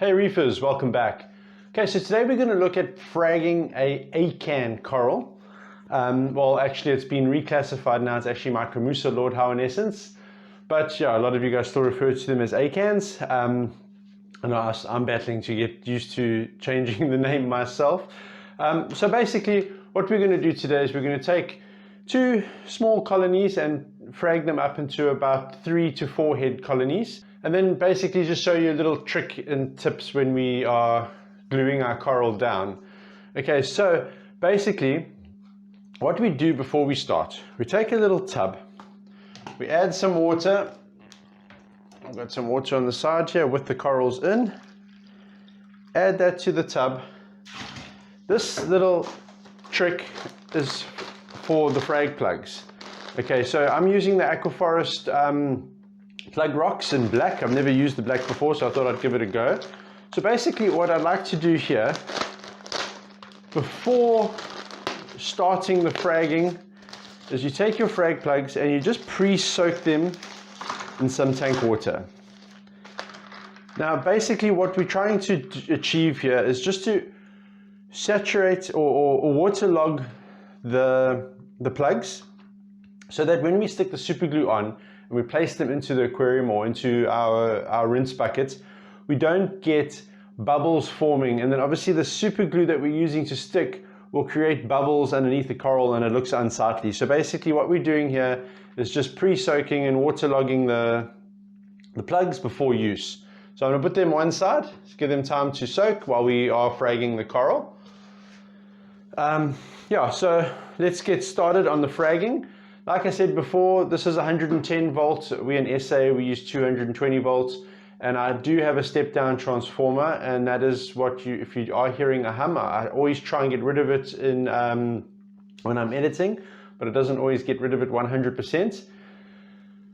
Hey Reefers, welcome back. Okay, so today we're going to look at fragging a Acan coral. Well, actually it's been reclassified now, it's actually Micromussa Lordhowensis. But yeah, a lot of you guys still refer to them as Acans. And I'm battling to get used to changing the name myself. So basically what we're going to do today is we're going to take two small colonies and frag them up into about 3 to 4 head colonies. And then basically just show you a little trick and tips when we are gluing our coral down. Okay, so basically what we do before we start, we take a little tub, we add some water. I've got some water on the side here with the corals in. Add that to the tub. This little trick is for the frag plugs. Okay, so I'm using the Aquaforest plug rocks in black. I've never used the black before, so I thought I'd give it a go. So basically what I'd like to do here, before starting the fragging, is you take your frag plugs and you just pre-soak them in some tank water. Now basically what we're trying to achieve here is just to saturate or waterlog the plugs, so that when we stick the super glue on and we place them into the aquarium or into our rinse buckets, we don't get bubbles forming, and then obviously the super glue that we're using to stick will create bubbles underneath the coral and it looks unsightly. So basically what we're doing here is just pre-soaking and waterlogging the plugs before use. So I'm going to put them one side, give them time to soak while we are fragging the coral. Yeah, so let's get started on the fragging. Like I said before, this is 110 volts. We're in SA, we use 220 volts. And I do have a step down transformer, and that is what you, if you are hearing a hum, I always try and get rid of it in when I'm editing, but it doesn't always get rid of it 100%.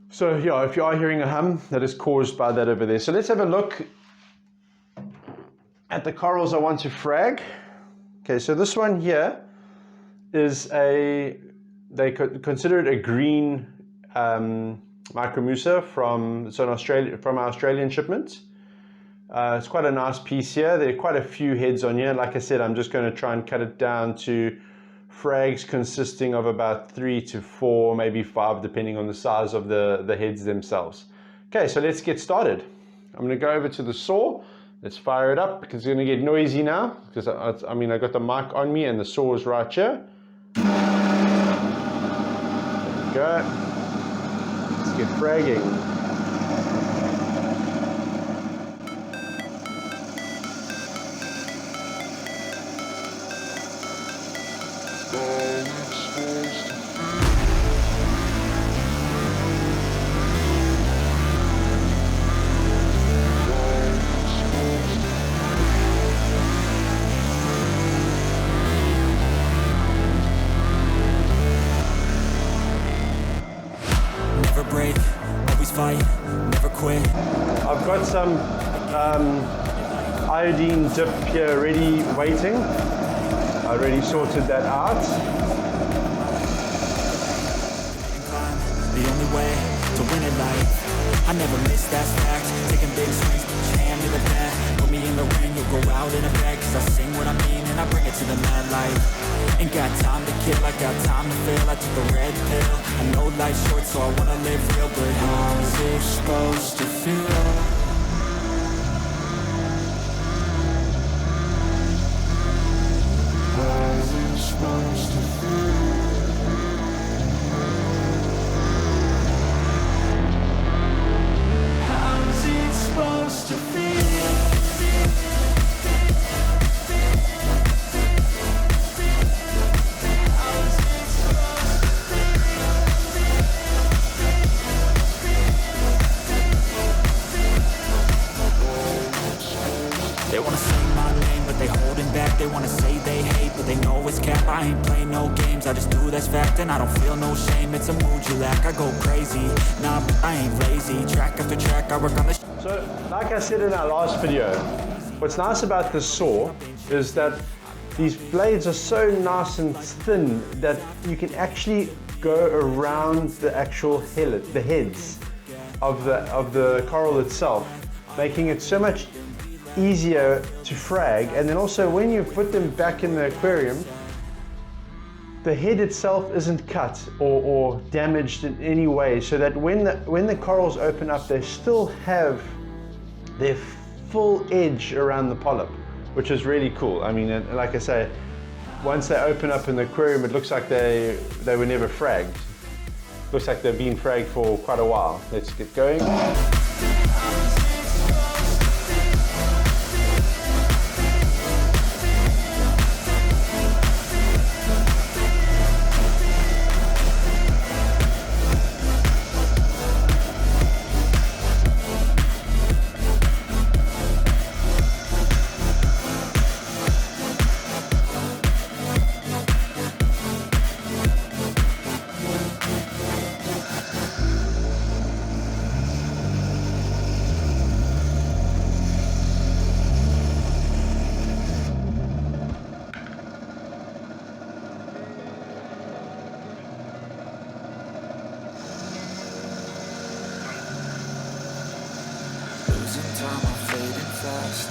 So yeah, if you are hearing a hum, that is caused by that over there. So let's have a look at the corals I want to frag. Okay, so this one here is they could consider it a green Micromussa from our Australian shipment. It's quite a nice piece here. There are quite a few heads on here. Like I said, I'm just going to try and cut it down to frags consisting of about 3 to 4, maybe 5, depending on the size of the heads themselves. Okay, so let's get started. I'm going to go over to the saw. Let's fire it up because it's going to get noisy now, because I mean I got the mic on me and the saw is right here. There we go. Let's get fragging. Break, always fight, never quit. I've got some iodine dip here ready waiting. I already sorted that out. The only way to win at life, I never miss that fact. Taking big swings, put your hand to the bat. Put me in the ring, you'll go out in a bag. Cause I sing what I mean and I bring it to the mad light. Ain't got time to kill, I got time to feel. I took the red pill, I know life's short so I wanna live real. But how's it supposed to feel? How's it supposed to feel? How's it supposed to feel? They wanna say my name, but they holding back. They wanna say they hate, but they know it's cap. I ain't playing no games, I just do that's fact. And I don't feel no shame, it's a mood you lack. I go crazy, nah, I ain't lazy. Track after track, I work on the So, like I said in our last video, what's nice about this saw is that these blades are so nice and thin that you can actually go around the actual the heads of the coral itself, making it so much easier to frag. And then also when you put them back in the aquarium, the head itself isn't cut or damaged in any way, so that when the corals open up, they still have their full edge around the polyp, which is really cool. I mean, like I say, once they open up in the aquarium, it looks like they were never fragged. Looks like they've been fragged for quite a while. Let's get going.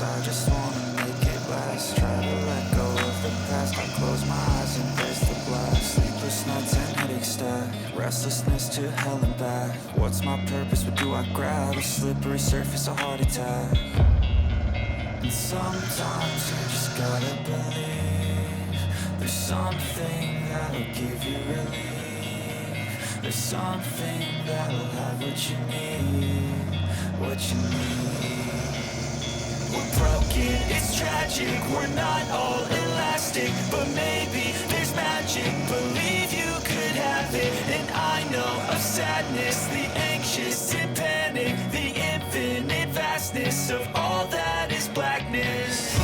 I just wanna make it last. Try to let go of the past. I close my eyes and face the blast. Sleepless nights and headaches stack. Restlessness to hell and back. What's my purpose? What do I grab? A slippery surface, a heart attack. And sometimes you just gotta believe there's something that'll give you relief. There's something that'll have what you need. What you need. We're broken, it's tragic, we're not all elastic, but maybe there's magic, believe you could have it. And I know of sadness, the anxious and panic, the infinite vastness of all that is blackness.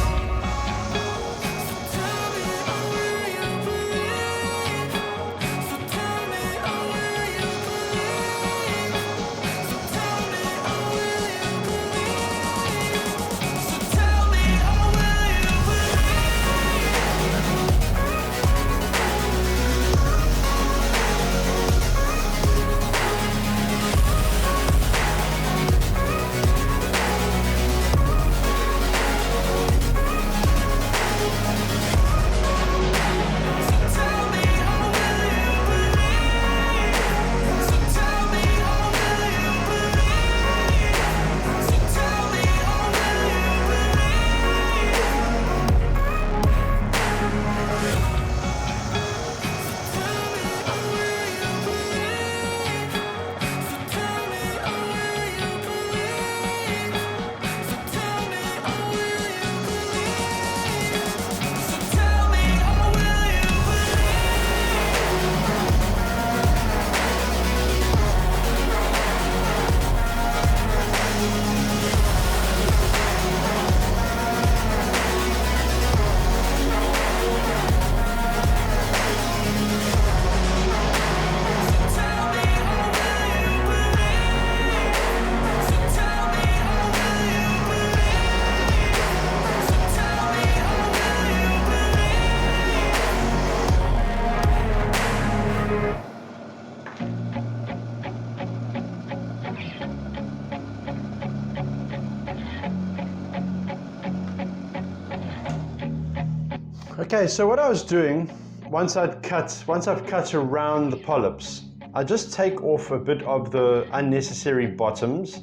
Okay, so what I was doing, once I've cut around the polyps, I just take off a bit of the unnecessary bottoms,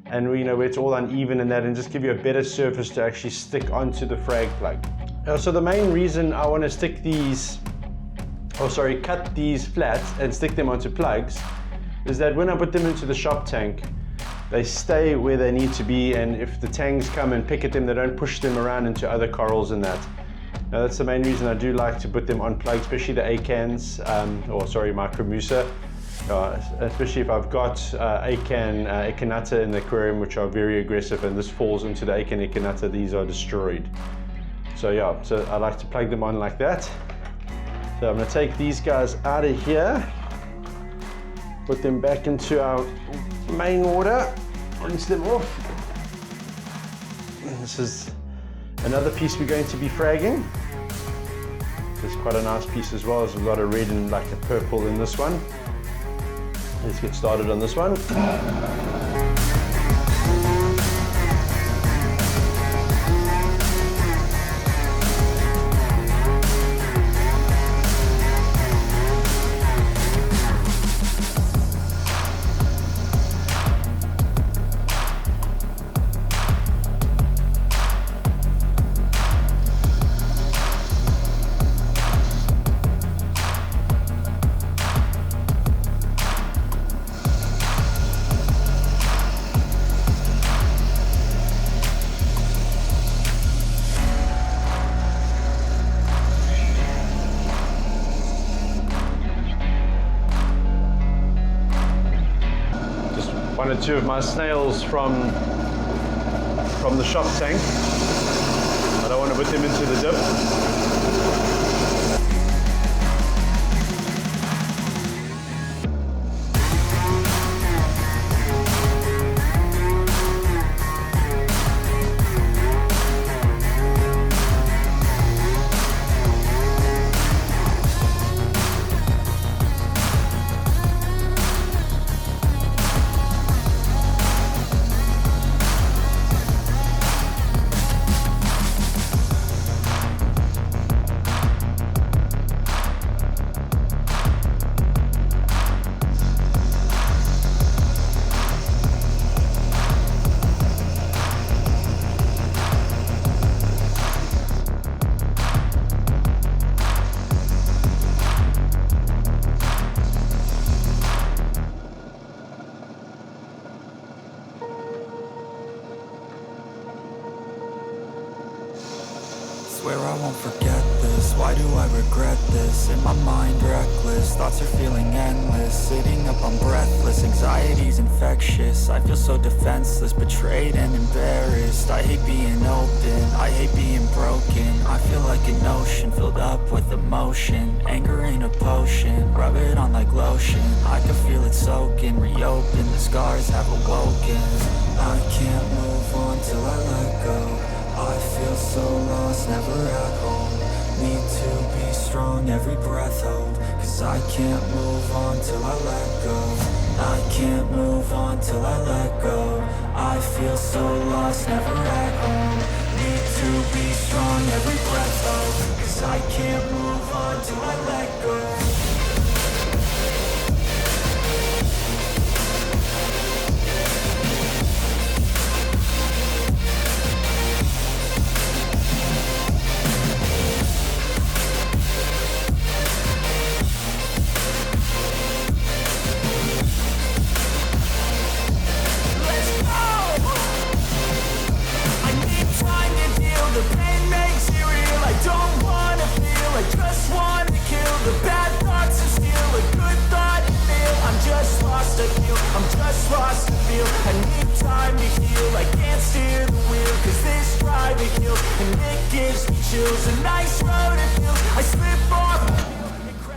and where it's all uneven and that, and just give you a better surface to actually stick onto the frag plug. So the main reason I want to cut these flat and stick them onto plugs is that when I put them into the shop tank, they stay where they need to be, and if the tangs come and pick at them, they don't push them around into other corals and that. Now that's the main reason I do like to put them on plugs, especially the Acans, Micromussa, especially if I've got Acanthastrea in the aquarium, which are very aggressive, and this falls into the Acanthastrea, these are destroyed. So yeah, so I like to plug them on like that. So I'm going to take these guys out of here, put them back into our main water, rinse them off. And this is another piece we're going to be fragging. It's quite a nice piece as well. There's a lot of red and like a purple in this one. Let's get started on this one. one or two of my snails from the shop tank. I don't want to put them into the dip. Swear I won't forget this, why do I regret this? In my mind reckless, thoughts are feeling endless. Sitting up, I'm breathless, anxiety's infectious. I feel so defenseless, betrayed and embarrassed. I hate being open, I hate being broken. I feel like an ocean filled up with emotion. Anger ain't a potion, rub it on like lotion. I can feel it soaking, reopen, the scars have awoken. I can't move on till I let go. I feel so lost, never at home. Need to be strong, every breath hold. Cause I can't move on till I let go. I can't move on till I let go. I feel so lost, never at home. Need to be strong, every breath hold. Cause I can't move on till I let go.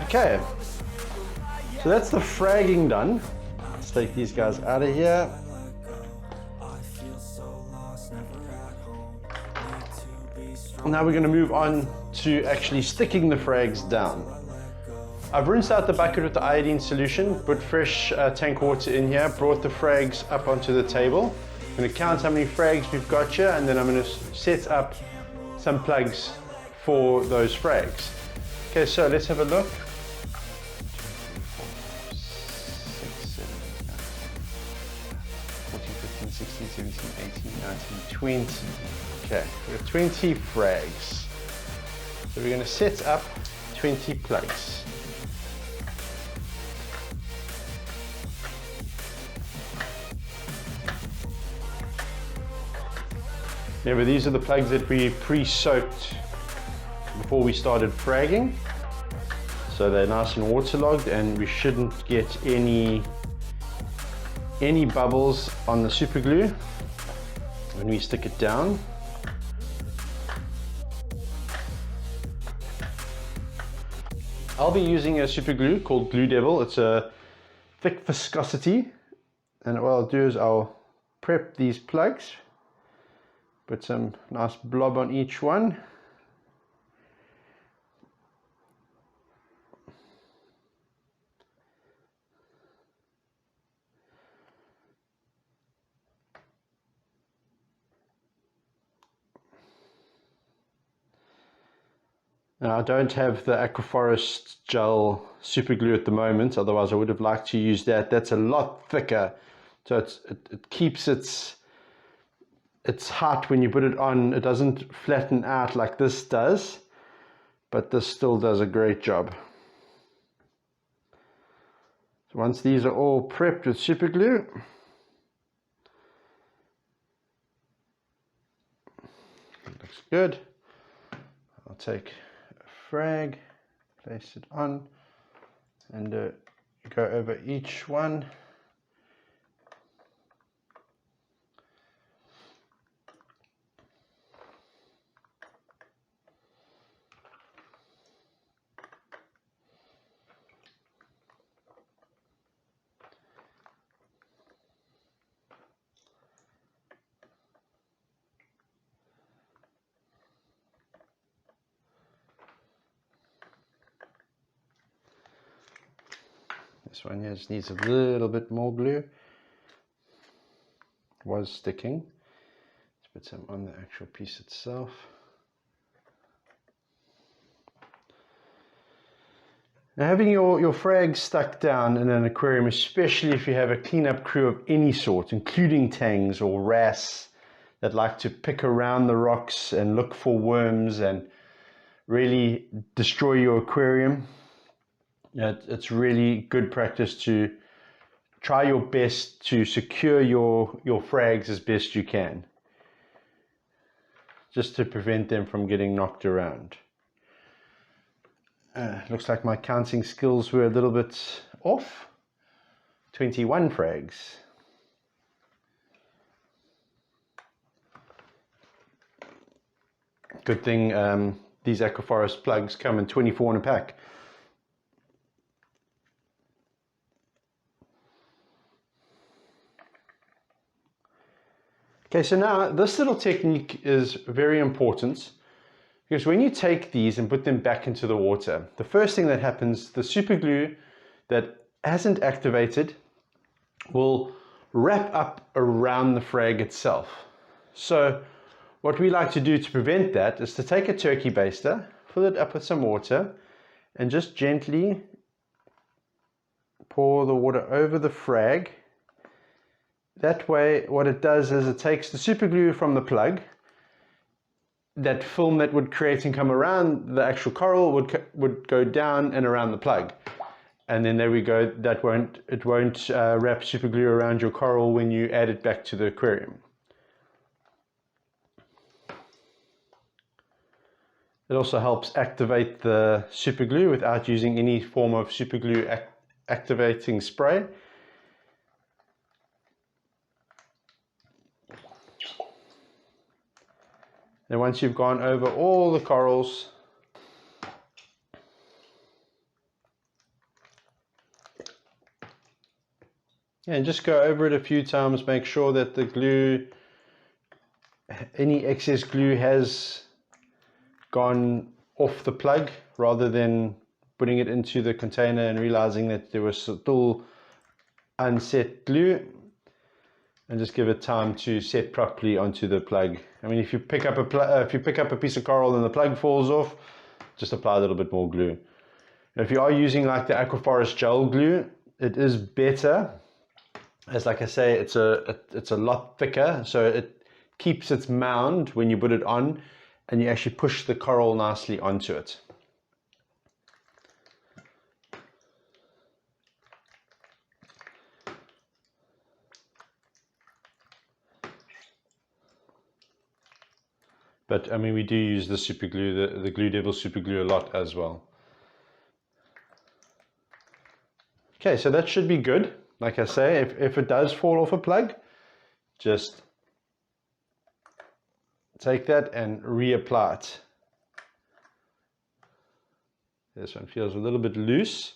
Okay, so that's the fragging done. Let's take these guys out of here. Now we're going to move on to actually sticking the frags down. I've rinsed out the bucket with the iodine solution, put fresh tank water in here, brought the frags up onto the table. I'm going to count how many frags we've got here, and then I'm going to set up some plugs for those frags. Okay, so let's have a look. 16, 17, 18, 19, 20. Okay, we have 20 frags. So we're going to set up 20 plugs. Remember, these are the plugs that we pre-soaked before we started fragging. So they're nice and waterlogged, and we shouldn't get any bubbles on the super glue when we stick it down. I'll be using a super glue called Glue Devil. It's a thick viscosity, and what I'll do is I'll prep these plugs, put some nice blob on each one. Now, I don't have the Aquaforest gel super glue at the moment, otherwise I would have liked to use that. That's a lot thicker, so it keeps its height when you put it on. It doesn't flatten out like this does, but this still does a great job. So once these are all prepped with super glue, looks good. I'll take frag, place it on, and go over each one. This one here just needs a little bit more glue. Was sticking. Let's put some on the actual piece itself. Now, having your frags stuck down in an aquarium, especially if you have a cleanup crew of any sort, including tangs or wrasse that like to pick around the rocks and look for worms and really destroy your aquarium, it's really good practice to try your best to secure your frags as best you can, just to prevent them from getting knocked around. Looks like my counting skills were a little bit off. 21 frags. Good thing these Aquaforest plugs come in 24 in a pack. Okay, so now this little technique is very important, because when you take these and put them back into the water, the first thing that happens, the super glue that hasn't activated will wrap up around the frag itself. So what we like to do to prevent that is to take a turkey baster, fill it up with some water, and just gently pour the water over the frag. That way, what it does is it takes the super glue from the plug. That film that would create and come around the actual coral would go down and around the plug, and then there we go. It won't wrap super glue around your coral when you add it back to the aquarium. It also helps activate the super glue without using any form of super glue activating spray. Then once you've gone over all the corals, and just go over it a few times, make sure that the glue, any excess glue has gone off the plug, rather than putting it into the container and realizing that there was still unset glue. And just give it time to set properly onto the plug. I mean, if you pick up a piece of coral and the plug falls off, just apply a little bit more glue. Now, if you are using like the Aquaforest gel glue, it is better, as like I say, it's a lot thicker, so it keeps its mound when you put it on, and you actually push the coral nicely onto it. But I mean, we do use the super glue, the Glue Devil super glue a lot as well. Okay, so that should be good. Like I say, if it does fall off a plug, just take that and reapply it. This one feels a little bit loose.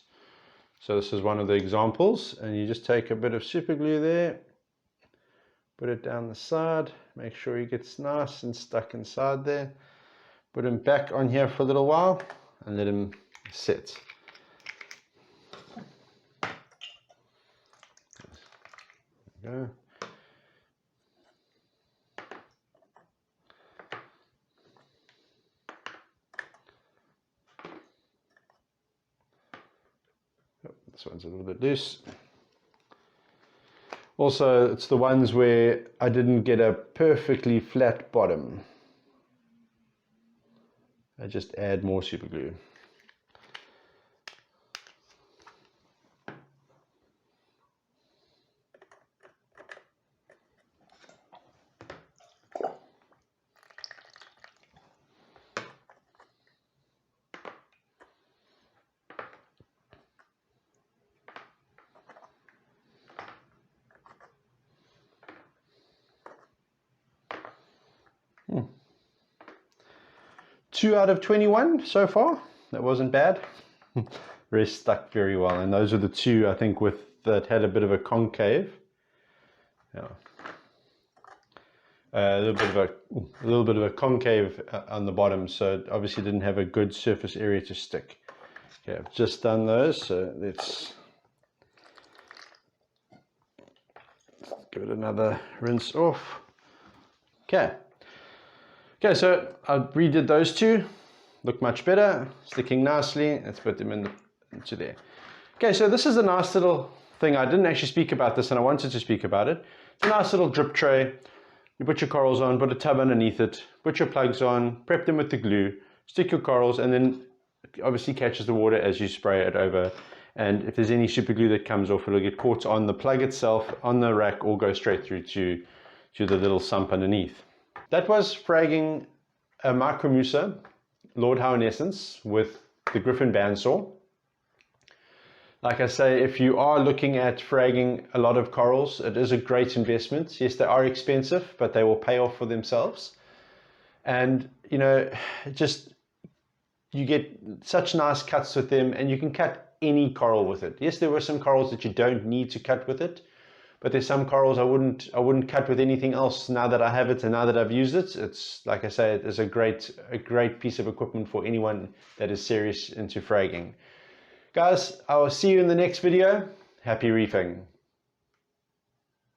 So this is one of the examples, and you just take a bit of super glue there, put it down the side, make sure he gets nice and stuck inside there. Put him back on here for a little while and let him sit. There we go. This one's a little bit loose. Also, it's the ones where I didn't get a perfectly flat bottom. I just add more super glue. Hmm. 2 out of 21 so far. That wasn't bad. Rest stuck very well, and those are the two I think that had a bit of a concave. Yeah. A little bit of a concave on the bottom, so it obviously didn't have a good surface area to stick. Okay, I've just done those, so let's Give it another rinse off. Okay, so I redid those two, look much better, sticking nicely. Let's put them into there. Okay, so this is a nice little thing. I didn't actually speak about this and I wanted to speak about it. It's a nice little drip tray. You put your corals on, put a tub underneath it, put your plugs on, prep them with the glue, stick your corals, and then obviously catches the water as you spray it over. And if there's any super glue that comes off, it'll get caught on the plug itself, on the rack, or go straight through to the little sump underneath. That was fragging a Micromussa Lordhowensis with the Gryphon bandsaw. Like I say, if you are looking at fragging a lot of corals, it is a great investment. Yes, they are expensive, but they will pay off for themselves. And, you know, just you get such nice cuts with them, and you can cut any coral with it. Yes, there were some corals that you don't need to cut with it, but there's some corals I wouldn't cut with anything else now that I have it and now that I've used it. It's, like I say, it is a great piece of equipment for anyone that is serious into fragging. Guys, I will see you in the next video. Happy reefing.